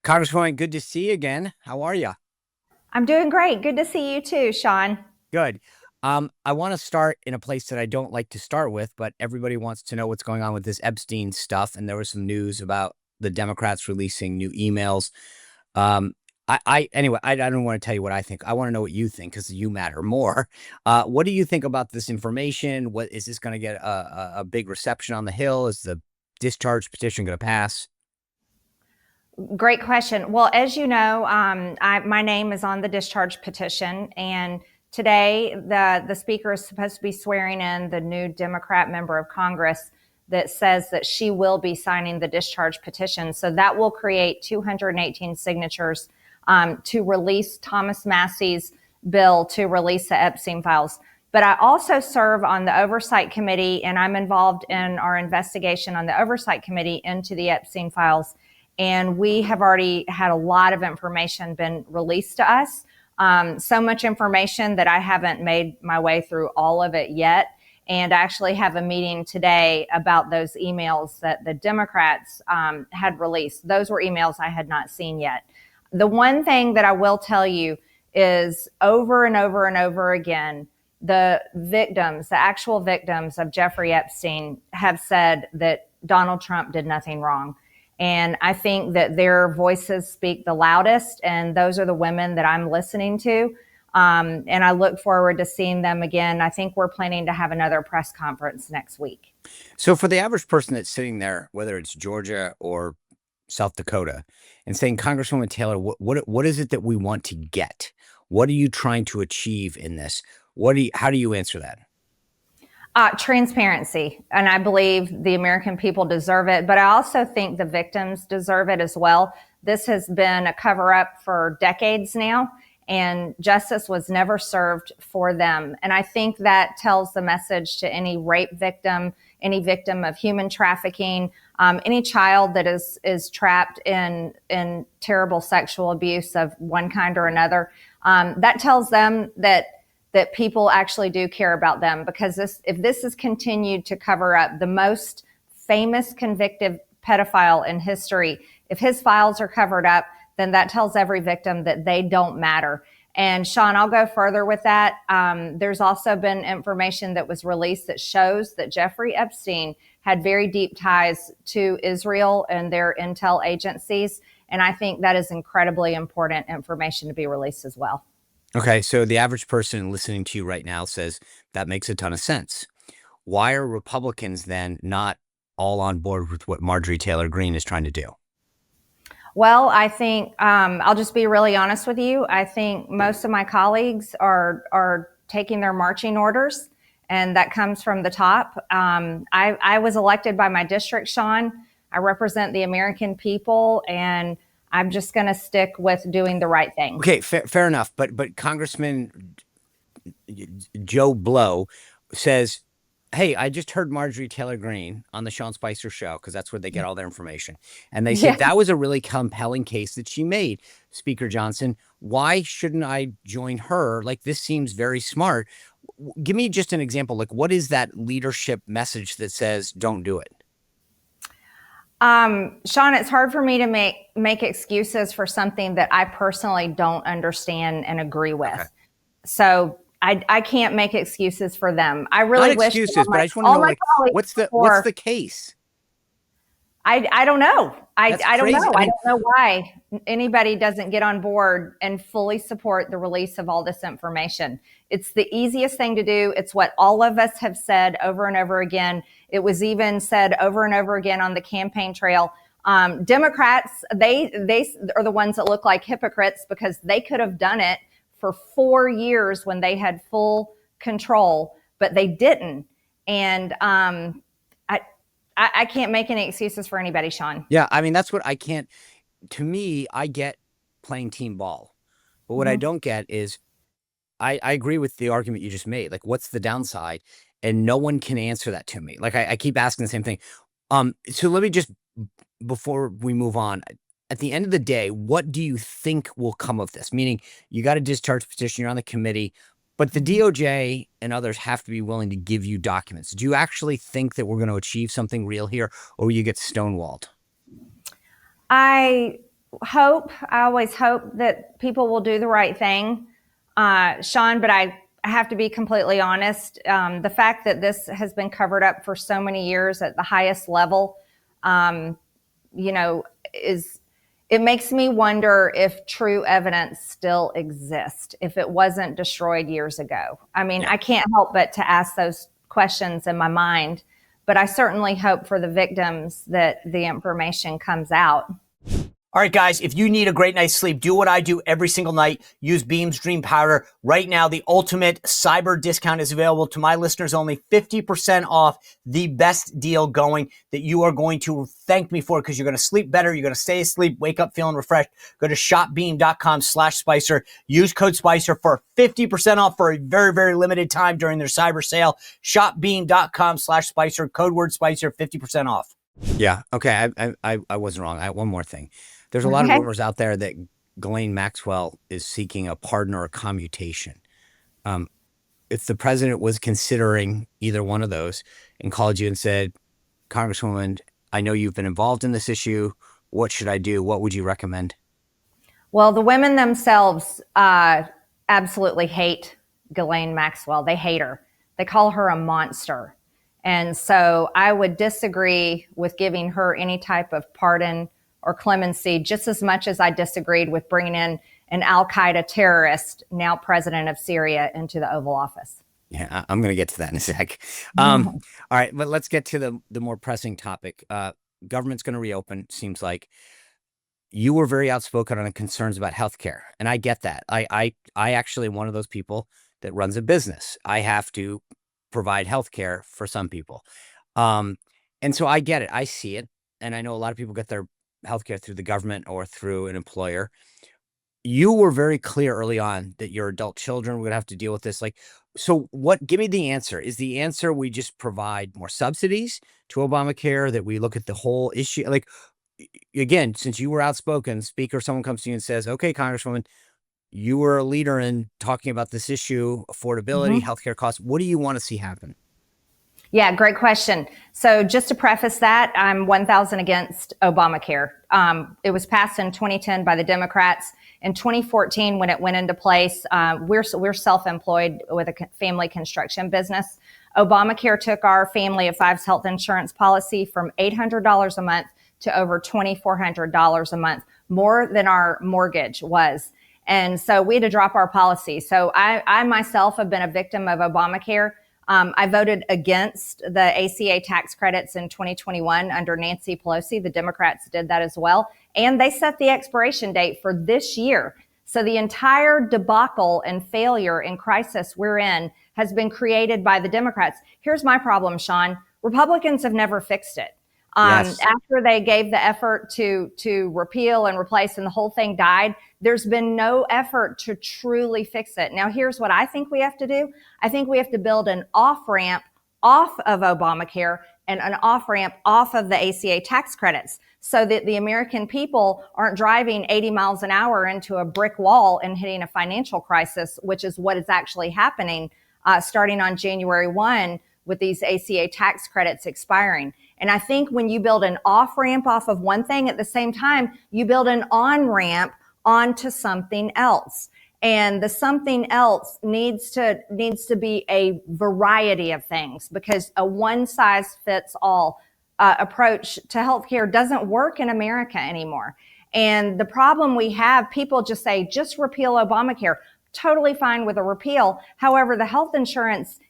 Congresswoman, good to see you again. How are you? I'm doing great. Good to see you too, Sean. Good. I want to start in a place that I don't like to start with, but everybody wants to know what's going on with this Epstein stuff. And there was some news about the Democrats releasing new emails. Um, anyway, I don't want to tell you what I think. I want to know what you think because you matter more. What do you think about this information? What is this going to get a big reception on the Hill? Is the discharge petition going to pass? Great question. Well, as you know, my name is on the discharge petition, and today the speaker is supposed to be swearing in the new Democrat member of Congress that says that she will be signing the discharge petition. So that will create 218 signatures to release Thomas Massey's bill to release the Epstein files. But I also serve on the Oversight Committee, and I'm involved in our investigation on the Oversight Committee into the Epstein files. And we have already had a lot of information been released to us. So much information that I haven't made my way through all of it yet. And I actually have a meeting today about those emails that the Democrats had released. Those were emails I had not seen yet. The one thing that I will tell you is over and over and over again, the victims, the actual victims of Jeffrey Epstein have said that Donald Trump did nothing wrong. And I think that their voices speak the loudest, and those are the women that I'm listening to. And I look forward to seeing them again. I think we're planning to have another press conference next week. So for the average person that's sitting there, whether it's Georgia or South Dakota, and saying, Congresswoman Taylor, what is it that we want to get? What are you trying to achieve in this? How do you answer that? Transparency. And I believe the American people deserve it, but I also think the victims deserve it as well. This has been a cover up for decades now, and justice was never served for them. And I think that tells the message to any rape victim, any victim of human trafficking, any child that is trapped in terrible sexual abuse of one kind or another. That tells them that people actually do care about them, because if this is continued to cover up the most famous convicted pedophile in history, if his files are covered up, then that tells every victim that they don't matter. And Sean, I'll go further with that. There's also been information that was released that shows that Jeffrey Epstein had very deep ties to Israel and their intel agencies. And I think that is incredibly important information to be released as well. Okay, so the average person listening to you right now says that makes a ton of sense. Why are Republicans then not all on board with what Marjorie Taylor Greene is trying to do? Well, I think I'll just be really honest with you. I think most of my colleagues are taking their marching orders, and that comes from the top. I was elected by my district, Sean. I represent the American people, and I'm just going to stick with doing the right thing. Okay, fair enough. But Congressman Joe Blow says, hey, I just heard Marjorie Taylor Greene on the Sean Spicer show, because that's where they get all their information. And they said Yeah. that was a really compelling case that she made. Speaker Johnson, why shouldn't I join her? Like, this seems very smart. Give me just an example. Like, what is that leadership message that says don't do it? Sean, it's hard for me to make excuses for something that I personally don't understand and agree with. Okay. So I can't make excuses for them. I Not really wish excuses, but I just want to know, like, what's the case? I don't know. That's I don't crazy. know. I I mean, don't know why anybody doesn't get on board and fully support the release of all this information. It's the easiest thing to do. It's what all of us have said over and over again. It was even said over and over again on the campaign trail. Democrats, they are the ones that look like hypocrites, because they could have done it for 4 years when they had full control, but they didn't. And I can't make any excuses for anybody, Sean. yeah, I mean, that's what I can't. To me, I get playing team ball, but what I Mm-hmm. don't get is I agree with the argument you just made. Like, what's the downside? And no one can answer that to me. Like, I keep asking the same thing. So let me just, before we move on, at the end of the day, what do you think will come of this? Meaning, you got a discharge petition, you're on the committee, but the DOJ and others have to be willing to give you documents. Do you actually think that we're going to achieve something real here, or will you get stonewalled? I I always hope that people will do the right thing, Sean, but I have to be completely honest. The fact that this has been covered up for so many years at the highest level, um, you know, is it makes me wonder if true evidence still exists, if it wasn't destroyed years ago. I mean, Yeah. I can't help but to ask those questions in my mind, but I certainly hope for the victims that the information comes out. All right, guys, if you need a great night's sleep, do what I do every single night. Use Beam's Dream Powder. Right now, the ultimate cyber discount is available to my listeners only, 50% off, the best deal going that you are going to thank me for, because you're going to sleep better. You're going to stay asleep, wake up feeling refreshed. Go to shopbeam.com/Spicer. Use code Spicer for 50% off for a very, very limited time during their cyber sale. Shopbeam.com/Spicer, code word Spicer, 50% off. Yeah. Okay. I wasn't wrong. One more thing. There's a lot of Okay. rumors out there that Ghislaine Maxwell is seeking a pardon or a commutation. Um, if the president was considering either one of those and called you and said, Congresswoman, I know you've been involved in this issue. What should I do? What would you recommend? Well, the women themselves absolutely hate Ghislaine Maxwell. They hate her. They call her a monster. And so I would disagree with giving her any type of pardon or clemency, just as much as I disagreed with bringing in an Al Qaeda terrorist, now president of Syria, into the Oval Office. Yeah, I'm going to get to that in a sec. All right, but let's get to the more pressing topic. Government's going to reopen, seems like. You were very outspoken on concerns about healthcare, and I get that. I actually am one of those people that runs a business. I have to provide healthcare for some people, and so I get it. I see it, and I know a lot of people get their healthcare through the government or through an employer. You were very clear early on that your adult children would have to deal with this. Like, so what? Give me the answer. Is the answer we just provide more subsidies to Obamacare? That we look at the whole issue? Like, again, since you were outspoken, speaker, someone comes to you and says, okay, Congresswoman, you were a leader in talking about this issue, affordability, Mm-hmm. healthcare costs. What do you want to see happen? Yeah, great question. So just to preface that, I'm 1,000 against Obamacare. It was passed in 2010 by the Democrats. In 2014, when it went into place, we're self-employed with a family construction business. Obamacare took our family of five's health insurance policy from $800 a month to over $2,400 a month, more than our mortgage was. And so we had to drop our policy. So I myself have been a victim of Obamacare. I voted against the ACA tax credits in 2021 under Nancy Pelosi. The Democrats did that as well. And they set the expiration date for this year. So the entire debacle and failure and crisis we're in has been created by the Democrats. Here's my problem, Sean. Republicans have never fixed it. Yes. After they gave the effort to repeal and replace and the whole thing died, there's been no effort to truly fix it. Now, here's what I think we have to do. I think we have to build an off-ramp off of Obamacare and an off-ramp off of the ACA tax credits so that the American people aren't driving 80 miles an hour into a brick wall and hitting a financial crisis, which is what is actually happening starting on January 1 with these ACA tax credits expiring. And I think when you build an off ramp off of one thing, at the same time, you build an on ramp onto something else. And the something else needs to be a variety of things, because a one size fits all approach to healthcare doesn't work in America anymore. And the problem we have, people just say, just repeal Obamacare. Totally fine with a repeal. However, the health insurance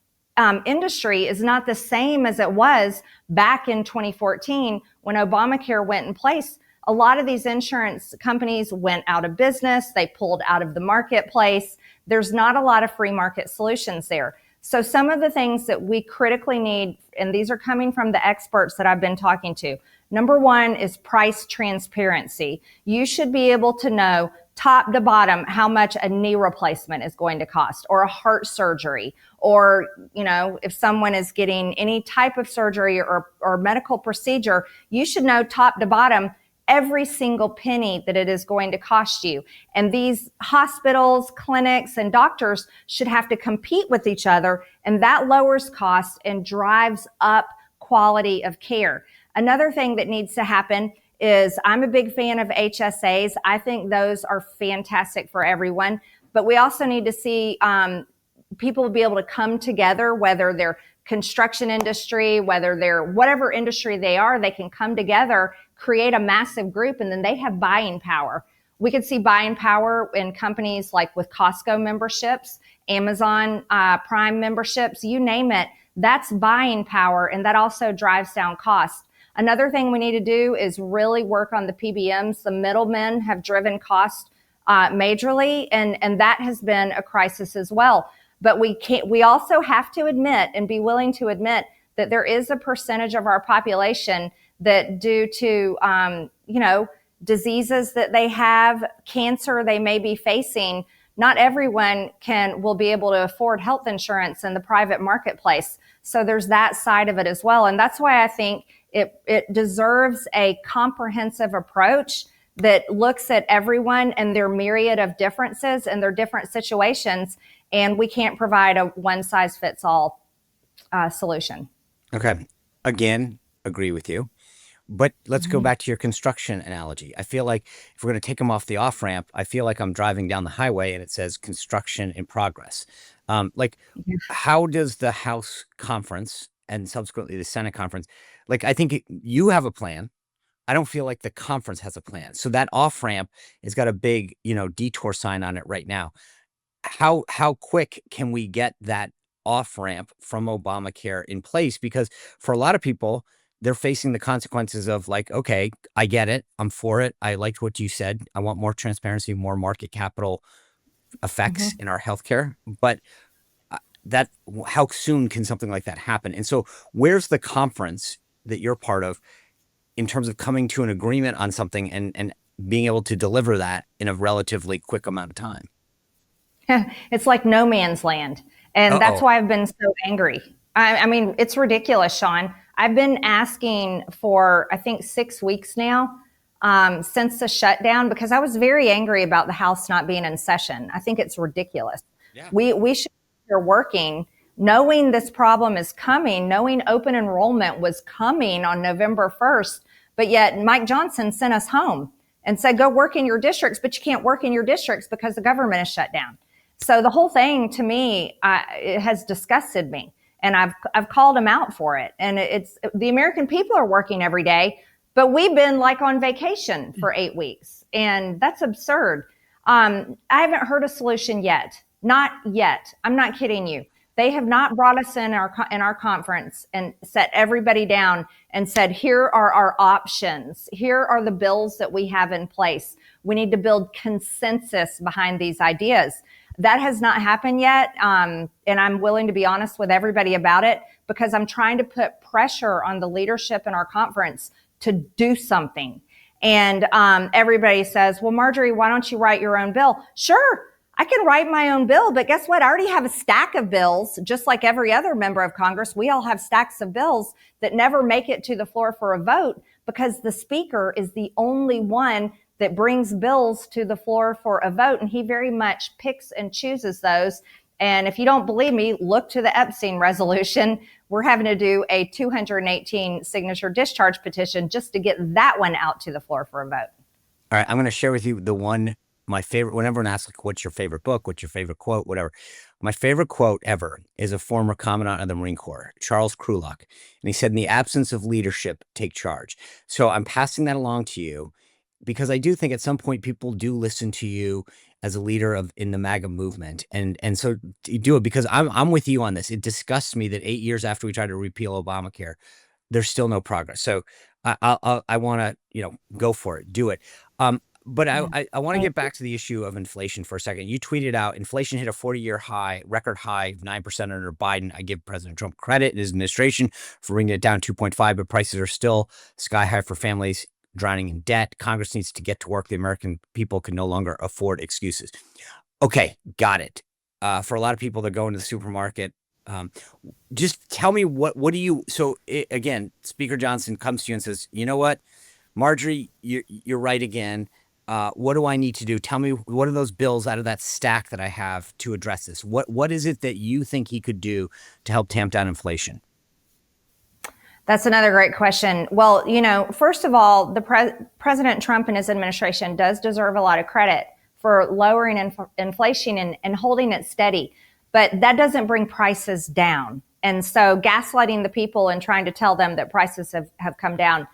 industry is not the same as it was back in 2014 when Obamacare went in place. A lot of these insurance companies went out of business. They pulled out of the marketplace. There's not a lot of free market solutions there. So some of the things that we critically need, and these are coming from the experts that I've been talking to. Number one is price transparency. You should be able to know top to bottom how much a knee replacement is going to cost, or a heart surgery, or, if someone is getting any type of surgery or medical procedure, you should know top to bottom every single penny that it is going to cost you. And these hospitals, clinics, and doctors should have to compete with each other, and that lowers costs and drives up quality of care. Another thing that needs to happen is I'm a big fan of HSAs. I think those are fantastic for everyone, but we also need to see people be able to come together, whether they're construction industry, whether they're whatever industry they are, they can come together, create a massive group, and then they have buying power. We could see buying power in companies like with Costco memberships, Amazon Prime memberships, you name it. That's buying power, and that also drives down cost. Another thing we need to do is really work on the PBMs. The middlemen have driven cost majorly, and that has been a crisis as well. But we also have to admit and be willing to admit that there is a percentage of our population that, due to diseases that they have, cancer they may be facing, not everyone will be able to afford health insurance in the private marketplace. So there's that side of it as well. And that's why I think it deserves a comprehensive approach that looks at everyone and their myriad of differences and their different situations. And we can't provide a one size fits all solution. Okay. Again, agree with you. But let's go back to your construction analogy. I feel like if we're going to take them off the off ramp, I feel like I'm driving down the highway and it says construction in progress. How does the House conference and subsequently the Senate conference, I think you have a plan. I don't feel like the conference has a plan. So that off ramp has got a big, detour sign on it right now. How quick can we get that off ramp from Obamacare in place? Because for a lot of people, they're facing the consequences of okay, I get it. I'm for it. I liked what you said. I want more transparency, more market capital effects in our healthcare. But how soon can something like that happen? And so where's the conference that you're part of in terms of coming to an agreement on something and being able to deliver that in a relatively quick amount of time? It's like no man's land. And that's why I've been so angry. I mean, it's ridiculous, Sean. I've been asking for, I think, 6 weeks now since the shutdown, because I was very angry about the House not being in session. I think it's ridiculous. Yeah. We should be working, knowing this problem is coming, knowing open enrollment was coming on November 1st, but yet Mike Johnson sent us home and said, go work in your districts, but you can't work in your districts because the government is shut down. So the whole thing, to me, it has disgusted me. And I've called them out for it. And it's the American people are working every day, but we've been on vacation for 8 weeks. And that's absurd. I haven't heard a solution yet. Not yet. I'm not kidding you. They have not brought us in our conference and set everybody down and said, here are our options. Here are the bills that we have in place. We need to build consensus behind these ideas. That has not happened yet. And I'm willing to be honest with everybody about it, because I'm trying to put pressure on the leadership in our conference to do something. And everybody says, well, Marjorie, why don't you write your own bill? Sure, I can write my own bill, but guess what? I already have a stack of bills, just like every other member of Congress. We all have stacks of bills that never make it to the floor for a vote, because the speaker is the only one that brings bills to the floor for a vote. And he very much picks and chooses those. And if you don't believe me, look to the Epstein resolution. We're having to do a 218 signature discharge petition just to get that one out to the floor for a vote. All right. I'm going to share with you my favorite, when everyone asks, what's your favorite book? What's your favorite quote? Whatever. My favorite quote ever is a former commandant of the Marine Corps, Charles Krulak. And he said, in the absence of leadership, take charge. So I'm passing that along to you, because I do think at some point people do listen to you as a leader in the MAGA movement. And so you do it, because I'm with you on this. It disgusts me that 8 years after we tried to repeal Obamacare, there's still no progress. So I want to, go for it, do it. But I want to get back to the issue of inflation for a second. You tweeted out, inflation hit a 40-year high, record high of 9% under Biden. I give President Trump credit and his administration for bringing it down 2.5, but prices are still sky high for families drowning in debt. Congress needs to get to work. The American people can no longer afford excuses. Okay, got it. For a lot of people that go into the supermarket, just tell me again, Speaker Johnson comes to you and says, you know what, Marjorie, you're right again. What do I need to do? Tell me, what are those bills out of that stack that I have to address this? What is it that you think he could do to help tamp down inflation? That's another great question. Well, first of all, President Trump and his administration does deserve a lot of credit for lowering inflation and holding it steady. But that doesn't bring prices down. And so gaslighting the people and trying to tell them that prices have come down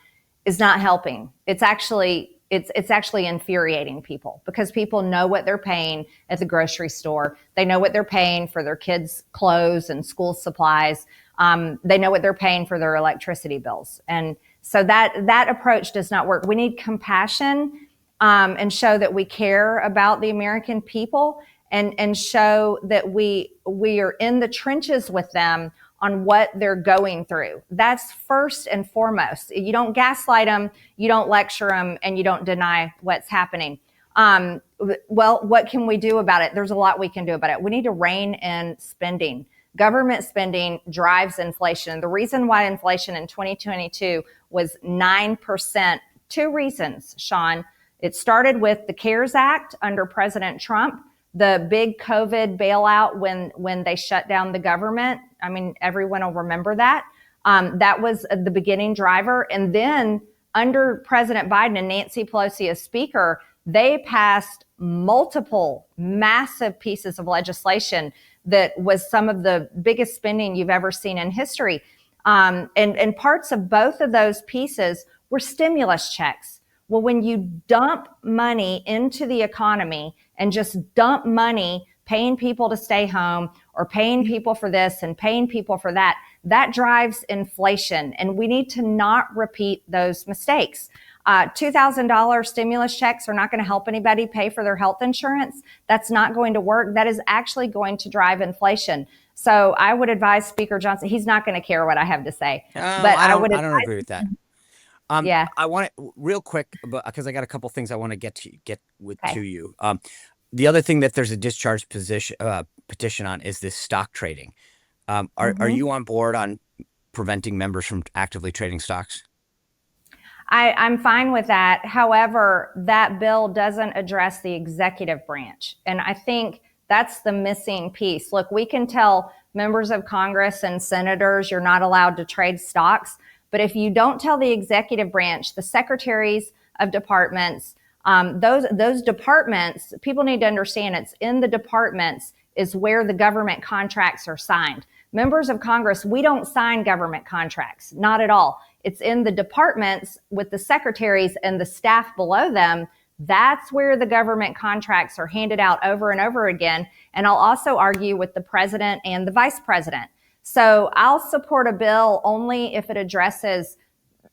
is not helping. It's actually infuriating people, because people know what they're paying at the grocery store. They know what they're paying for their kids' clothes and school supplies. They know what they're paying for their electricity bills. And so that approach does not work. We need compassion, and show that we care about the American people, and show that we are in the trenches with them on what they're going through. That's first and foremost. You don't gaslight them, you don't lecture them, and you don't deny what's happening. Well, what can we do about it? There's a lot we can do about it. We need to rein in spending. Government spending drives inflation. The reason why inflation in 2022 was 9%, two reasons, Sean. It started with the CARES Act under President Trump, the big COVID bailout when they shut down the government. I mean, everyone will remember that. That was the beginning driver. And then under President Biden and Nancy Pelosi as Speaker, they passed multiple massive pieces of legislation that was some of the biggest spending you've ever seen in history. And parts of both of those pieces were stimulus checks. Well, when you dump money into the economy and just dump money paying people to stay home, or paying people for this and paying people for that, that drives inflation. And we need to not repeat those mistakes. $2,000 stimulus checks are not going to help anybody pay for their health insurance. That's not going to work. That is actually going to drive inflation. So I would advise Speaker Johnson, he's not going to care what I have to say. But I would don't agree with that. Yeah. I want to real quick, because I got a couple things I want to get Okay. to you. The other thing that there's a discharge petition on is this stock trading. Are you on board on preventing members from actively trading stocks? I'm fine with that. However, that bill doesn't address the executive branch. And I think that's the missing piece. Look, we can tell members of Congress and senators you're not allowed to trade stocks. But if you don't tell the executive branch, the secretaries of departments, those departments, people need to understand it's in the departments is where the government contracts are signed. Members of Congress, we don't sign government contracts, not at all. It's in the departments with the secretaries and the staff below them. That's where the government contracts are handed out over and over again. And I'll also argue with the president and the vice president. So I'll support a bill only if it addresses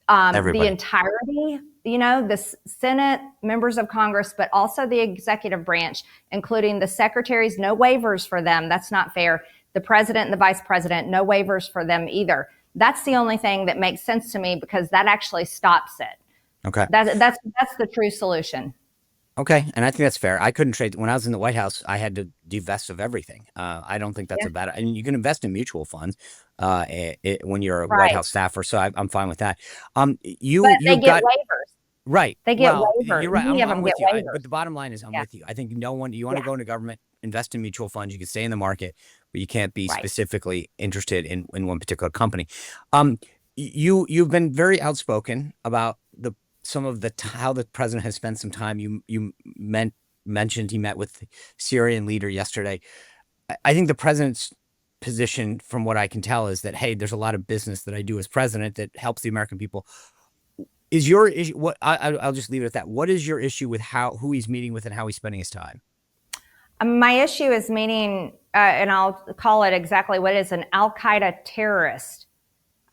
the entirety, the Senate, members of Congress, but also the executive branch, including the secretaries. No waivers for them. That's not fair. The president and the vice president, no waivers for them either. That's the only thing that makes sense to me, because that actually stops it. Okay. That's the true solution. Okay, and I think that's fair. I couldn't trade when I was in the White House. I had to divest of everything. I don't think that's a bad. And you can invest in mutual funds when you're a White House staffer. So I'm fine with that. But they get waivers. Right. They get waivers. You're right. I'm with you. But the bottom line is, I'm Yeah. with you. I think you want to go into government, invest in mutual funds. You can stay in the market, but you can't be specifically interested in one particular company. You've been very outspoken about some of how the president has spent some time. You mentioned he met with the Syrian leader yesterday. I think the president's position, from what I can tell, is that, hey, there's a lot of business that I do as president that helps the American people. Is your issue what? I'll just leave it at that. What is your issue with who he's meeting with and how he's spending his time? My issue is meeting, and I'll call it exactly what it is, an al-Qaeda terrorist.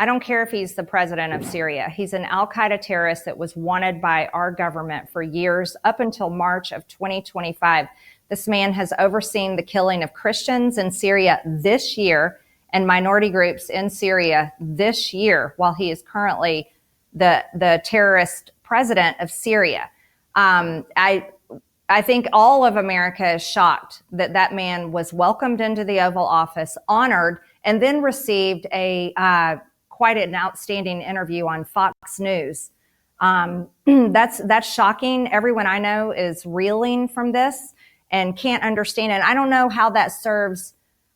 I don't care if he's the president of Syria. He's an al-Qaeda terrorist that was wanted by our government for years, up until March of 2025. This man has overseen the killing of Christians in Syria this year and minority groups in Syria this year, while he is currently the terrorist president of Syria. I think all of America is shocked that that man was welcomed into the Oval Office, honored, and then received quite an outstanding interview on Fox News. That's shocking. Everyone I know is reeling from this and can't understand it. I don't know how that serves.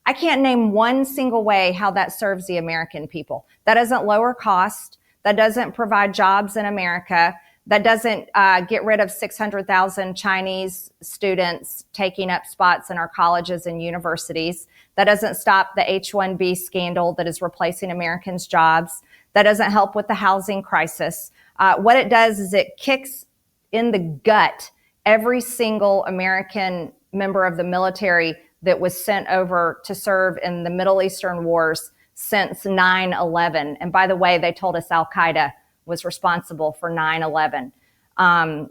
I can't name one single way how that serves the American people. That doesn't lower cost. That doesn't provide jobs in America. That doesn't get rid of 600,000 Chinese students taking up spots in our colleges and universities. That doesn't stop the H-1B scandal that is replacing Americans' jobs. That doesn't help with the housing crisis. What it does is it kicks in the gut every single American member of the military that was sent over to serve in the Middle Eastern wars since 9/11. And by the way, they told us Al-Qaeda was responsible for 9/11.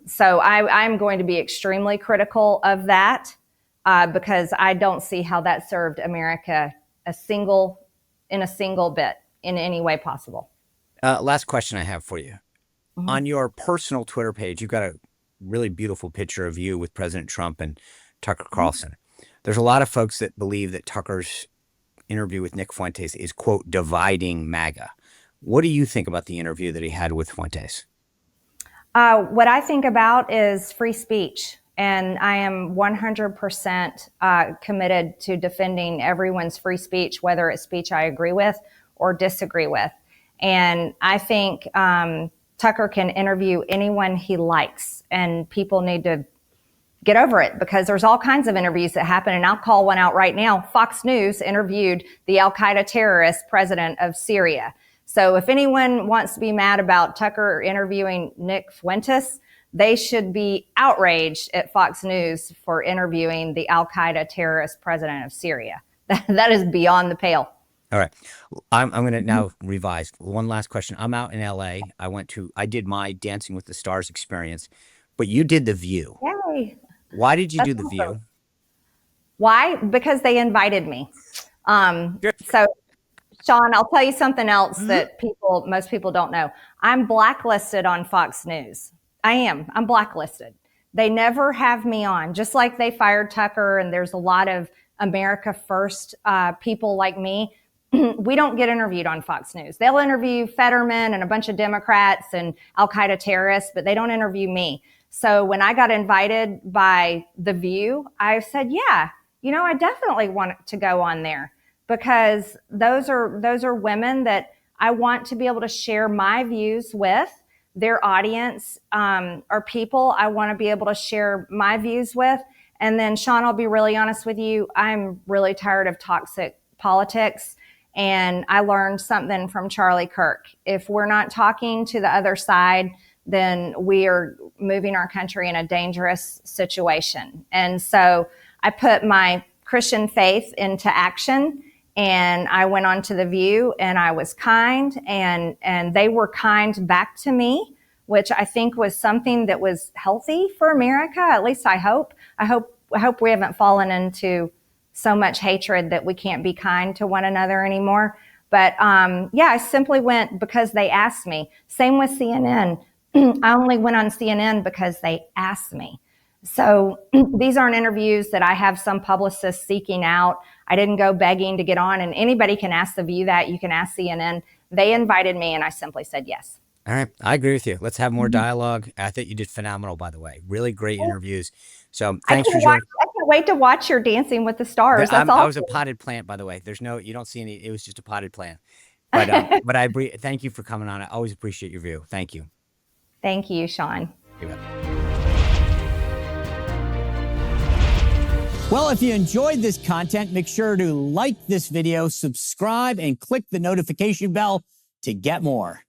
So I'm going to be extremely critical of that because I don't see how that served America in a single bit in any way possible. Last question I have for you. Mm-hmm. On your personal Twitter page, you've got a really beautiful picture of you with President Trump and Tucker Carlson. There's a lot of folks that believe that Tucker's interview with Nick Fuentes is, quote, dividing MAGA. What do you think about the interview that he had with Fuentes? What I think about is free speech. And I am 100% committed to defending everyone's free speech, whether it's speech I agree with or disagree with. And I think Tucker can interview anyone he likes, and people need to get over it because there's all kinds of interviews that happen. And I'll call one out right now. Fox News interviewed the Al-Qaeda terrorist president of Syria. So if anyone wants to be mad about Tucker interviewing Nick Fuentes, they should be outraged at Fox News for interviewing the Al-Qaeda terrorist president of Syria. That is beyond the pale. All right. I'm going to now revise. One last question. I'm out in LA. I did my Dancing with the Stars experience, but you did The View. Yay. Why did you That's do The awesome. View? Why? Because they invited me. So Sean, I'll tell you something else that most people don't know. I'm blacklisted on Fox News. I'm blacklisted. They never have me on, just like they fired Tucker. And there's a lot of America First people like me. We don't get interviewed on Fox News. They'll interview Fetterman and a bunch of Democrats and Al-Qaeda terrorists, but they don't interview me. So when I got invited by The View, I said, yeah, I definitely want to go on there because those are women that I want to be able to share my views with. Their audience are people I want to be able to share my views with. And then, Sean, I'll be really honest with you. I'm really tired of toxic politics. And I learned something from Charlie Kirk. If we're not talking to the other side, then we are moving our country in a dangerous situation. And so I put my Christian faith into action, and I went on to The View, and I was kind, and they were kind back to me, which I think was something that was healthy for America. At least I hope. I hope we haven't fallen into so much hatred that we can't be kind to one another anymore. But I simply went because they asked me. Same with CNN. I only went on CNN because they asked me. So these aren't interviews that I have some publicist seeking out. I didn't go begging to get on, and anybody can ask The View that. You can ask CNN. They invited me, and I simply said yes. All right. I agree with you. Let's have more dialogue. I think you did phenomenal, by the way. Really great interviews. So thanks for joining. I can't wait to watch your Dancing with the Stars. That's awesome. I was a potted plant, by the way. You don't see any, it was just a potted plant. But thank you for coming on. I always appreciate your view. Thank you. Thank you, Sean. Well, if you enjoyed this content, make sure to like this video, subscribe, and click the notification bell to get more.